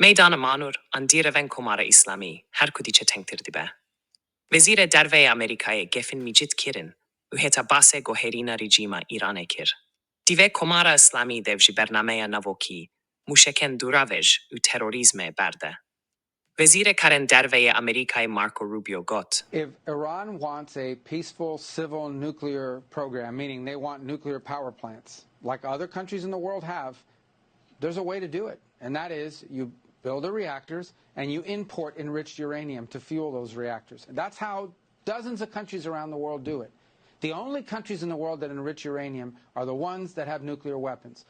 Meydana manur an direvên Komara Islamî her ku diçe tenktir dibe. Wezîrê derve Amerîkayê gefin micid kirin û heta basê goherîna rijîma Îranê kir. Divê Komara Îslamî dev ji bernameya navokî, mûşekên dûravêj û terorîzmê berde. Wezîrê karên derve Amerîkayê Marco Rubio got. If Iran wants a peaceful civil nuclear program, meaning they want nuclear power plants, like other countries in the world have, there's a way to do it. And that is you build the reactors and you import enriched uranium to fuel those reactors. And that's how dozens of countries around the world do it. The only countries in the world that enrich uranium are the ones that have nuclear weapons.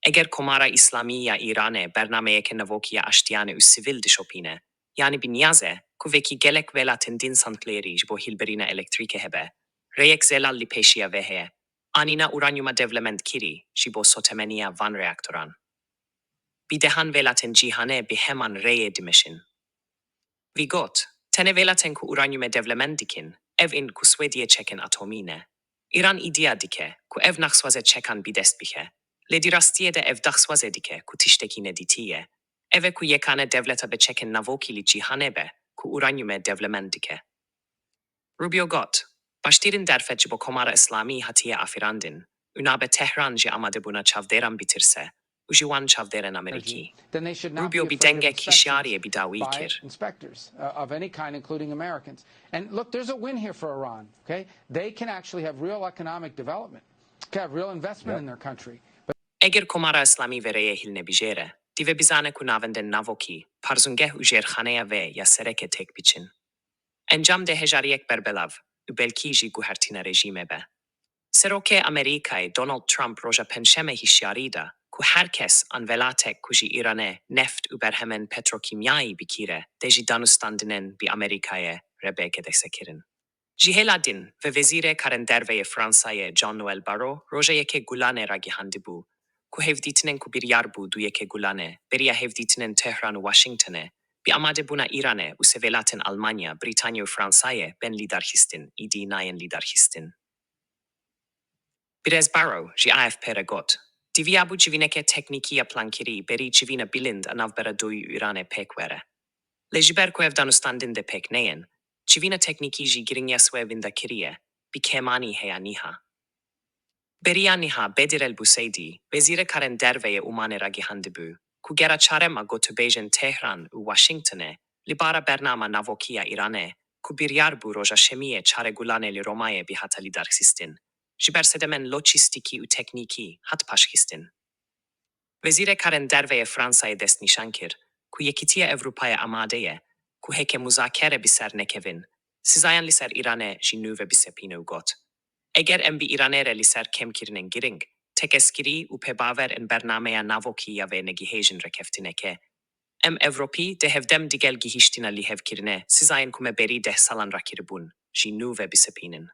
Eger Komara Islamî ya Îranê bernameyeke navokî aştiyane û sivîl dişopîne, yanî bi niyazê ku vekî gelek welatên din santlêrî ji bo hîlberîna elektrîkê hebe, rêyek zelal li pêşiya vê heye, anîna uranyuma devlement kirî ji bo sotemeniya van reaktoran. Bi dehan welatên cîhanê bi heman rêyê dimeşin. Vî got, tenê welatên ku uranyumê devlement dikin, ev in ku Swêdiyê çekin atomî ne. İran îdia dike ku ev naxwazê çekan bi dest bike. Lê di rastiyê de ev daxwazê dike ku tiştekî nedîtiye. Ev e ku yekane devleta bi çekin navokî li cîhanê be ku uranyumê devlement dike. Rubio got, baştîrin derfet ji bo Komara Islamî hatiye afirandin, û nabe Tehran ji amadebûna çavdêran bitirse, û ji wan çavdêrên Amerîkî. Then they should not be Rubio bi afraid of dengek hişyariyê inspections bi dawî by kir. inspectors of any kind, including Americans. And look, there's a win here for Iran. Okay, they can actually have real economic development, can have real investment in their country. Eger Komara Islamî ve rêyê hilnebijêre, divê bizane ku navendên navokî, parzûngeh û jêrxaneya vê ya sereke têk biçin. Encam de hejariyek berbelav û belkî jî guhertîna rejîmê be. Serokê Amerîkayê Donald Trump roja penşemê hişyarî da ku herkes an velatek ku ji Îranê neft û berhemen petrokîmyayî bikîre de jî danûstandinên bi Amerîkayê rebêke desekirin. Ji hêla din ve Wezîrê karên derveyê Fransayê Jean-Noël Barrot rojeyekê gulanê ra gihandibû ku hevdîtinên ku biryar bû du yekê gulanê beriya hevdîtinên Tehran û Washingtonê bi amadebûna Îranê û sevelatên Almanya, Britanya û Fransayê ben lîdarxistin, îdî nayên lîdarxistin. Birez Barrot ji AFP re got, diviya bû civîneke teknîkî ya plankirî berî civîna bilind a navbera doyû Îranê pêk were. Lê ji ber ku ev danûstandin de pêk neyên, civîna teknîkî jî giringiya swêvin da kiriye, bi kêmanî heya niha. Beriya niha Bedir el-Buseydî, Wezîrê karên derveyê Omanê ra gihandibû, ku gera çarema gotûbêjên Tehran û Washingtonê li bara bernama navokî ya Îranê, ku biryar bû roja şemiyê çaregulanê li Romayê bi heta lîdarxistin, ji ber sedemen loçîstikî û teknîkî hat paşxistin. Wezîrê karên derveyê Fransayê dest nîşan kir, ku yekîtiya Ewropayê amade ye, ku heke muzakere bi ser nekevin, sizayan li ser Îranê jî nû ve bisepîne û got. Eger em bi Îranê re li ser kemkirinin giring, tekeskirî û pêbaver in bernameya navokî ya vê negihêjin rekeftineke, em Ewropî de hevdem digel gihîştina li hevkirine sizayan ku me berî 10 salan ra kiribûn, jî nû ve bisepînin.